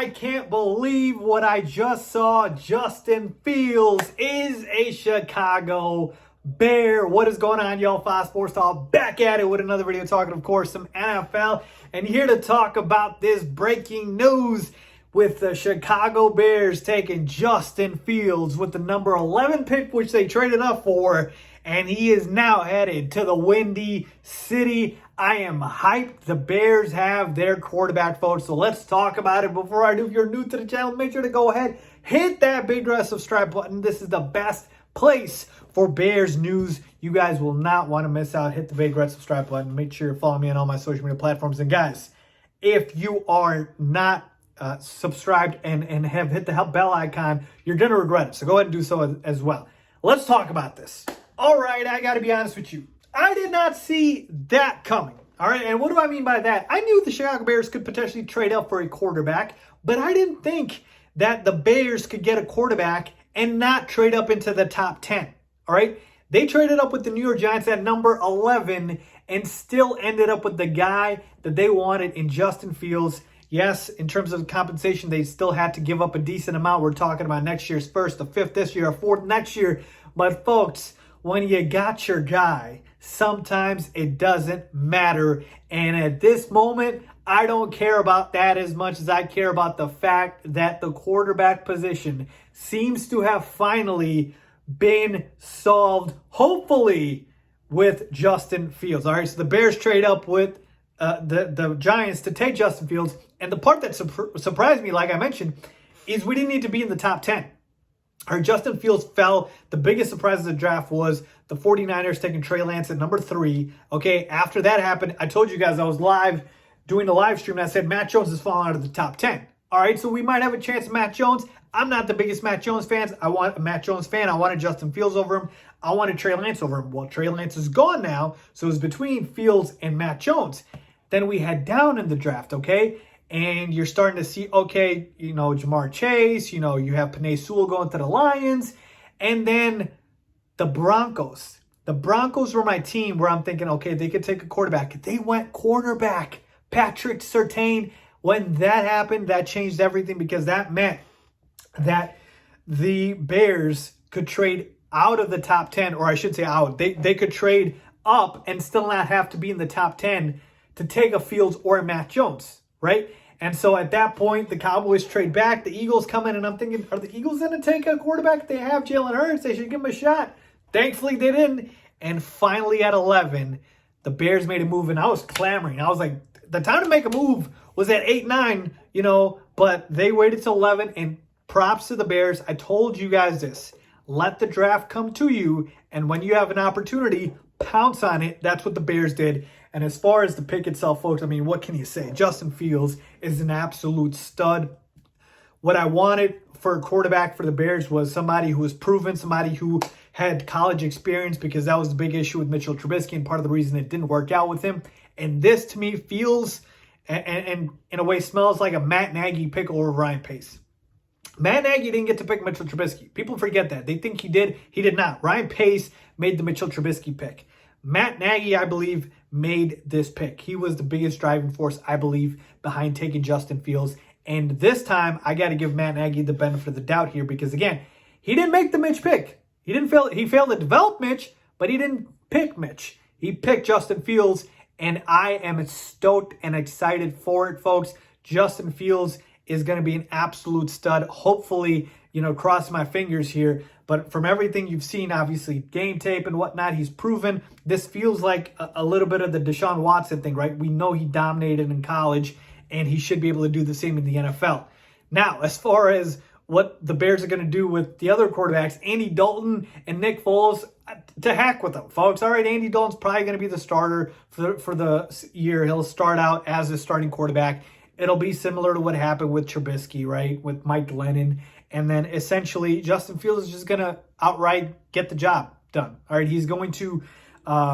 I can't believe what I just saw. Justin Fields is a Chicago Bear. What is going on, y'all? Faiz Sports Talk back at it with another video talking, of course, some NFL. And here to talk about this breaking news with the Chicago Bears taking Justin Fields with the number 11 pick, which they traded up for. And he is now headed to the Windy City. I am hyped. The Bears have their quarterback, folks. So let's talk about it. Before I do, if you're new to the channel, make sure to go ahead, hit that big red subscribe button. This is the best place for Bears news. You guys will not want to miss out. Hit the big red subscribe button. Make sure you follow me on all my social media platforms. And guys, if you are not subscribed and have hit the bell icon, you're going to regret it. So go ahead and do so as well. Let's talk about this. All right, I got to be honest with you. I did not see that coming. All right, and what do I mean by that? I knew the Chicago Bears could potentially trade up for a quarterback, but I didn't think that the Bears could get a quarterback and not trade up into the top 10. All right, they traded up with the New York Giants at number 11 and still ended up with the guy that they wanted in Justin Fields. Yes, in terms of compensation, they still had to give up a decent amount. We're talking about next year's first, the fifth this year, a fourth next year. But folks, when you got your guy, sometimes it doesn't matter. And at this moment, I don't care about that as much as I care about the fact that the quarterback position seems to have finally been solved, hopefully, with Justin Fields. All right, so the Bears trade up with the Giants to take Justin Fields. And the part that surprised me, like I mentioned, is we didn't need to be in the top 10. Justin Fields fell. The biggest surprise of the draft was the 49ers taking Trey Lance at number 3. Okay, after that happened, I told you guys I was live doing the live stream, and I said Matt Jones is falling out of the top 10. All right, so we might have a chance of Matt Jones. I'm not the biggest Matt Jones fan. I wanted Justin Fields over him. I wanted Trey Lance over him. Well, Trey Lance is gone now, so it's between Fields and Matt Jones. Then we head down in the draft, okay? And you're starting to see, okay, you know, Jamar Chase, you know, you have Penei Sewell going to the Lions. And then the Broncos. The Broncos were my team where I'm thinking, okay, they could take a quarterback. They went quarterback. Patrick Surtain. When that happened, that changed everything because that meant that the Bears could trade out of the top 10, or I should say out. They could trade up and still not have to be in the top 10 to take a Fields or a Matt Jones, right? And so at that point, the Cowboys trade back. The Eagles come in, and I'm thinking, are the Eagles going to take a quarterback? They have Jalen Hurts. They should give him a shot. Thankfully, they didn't. And finally, at 11, the Bears made a move, and I was clamoring. I was like, the time to make a move was at 8-9, you know, but they waited till 11, and props to the Bears. I told you guys this. Let the draft come to you, and when you have an opportunity, pounce on it. That's what the Bears did. And as far as the pick itself, folks, I mean, what can you say? Justin Fields is an absolute stud. What I wanted for a quarterback for the Bears was somebody who was proven, somebody who had college experience, because that was the big issue with Mitchell Trubisky and part of the reason it didn't work out with him. And this, to me, feels and in a way smells like a Matt Nagy pick over Ryan Pace. Matt Nagy didn't get to pick Mitchell Trubisky. People forget that. They think he did. He did not. Ryan Pace made the Mitchell Trubisky pick. Matt Nagy, I believe, made this pick. He was the biggest driving force, I believe, behind taking Justin Fields. And this time, I got to give Matt Nagy the benefit of the doubt here because, again, he didn't make the Mitch pick. He failed to develop Mitch, but he didn't pick Mitch. He picked Justin Fields, and I am stoked and excited for it, folks. Justin Fields is going to be an absolute stud. Hopefully, you know, cross my fingers here. But from everything you've seen, obviously, game tape and whatnot, he's proven. This feels like a little bit of the Deshaun Watson thing, right? We know he dominated in college, and he should be able to do the same in the NFL. Now, as far as what the Bears are going to do with the other quarterbacks, Andy Dalton and Nick Foles, to heck with them, folks. All right, Andy Dalton's probably going to be the starter for the year. He'll start out as a starting quarterback. It'll be similar to what happened with Trubisky, right, with Mike Glennon. And then essentially Justin Fields is just going to outright get the job done. All right, he's going to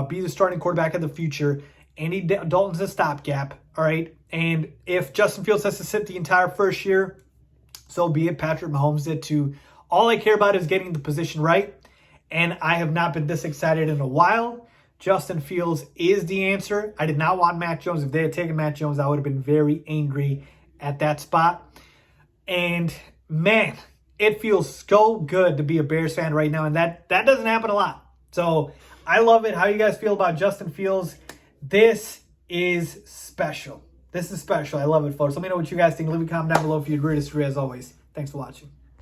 be the starting quarterback of the future. Andy Dalton's a stopgap, all right? And if Justin Fields has to sit the entire first year, so be it. Patrick Mahomes did too. All I care about is getting the position right. And I have not been this excited in a while. Justin Fields is the answer. I did not want Matt Jones. If they had taken Matt Jones, I would have been very angry at that spot. And man, it feels so good to be a Bears fan right now. And that doesn't happen a lot. So I love it. How you guys feel about Justin Fields? This is special. This is special. I love it, folks. Let me know what you guys think. Leave a comment down below if you agree or disagree, as always. Thanks for watching.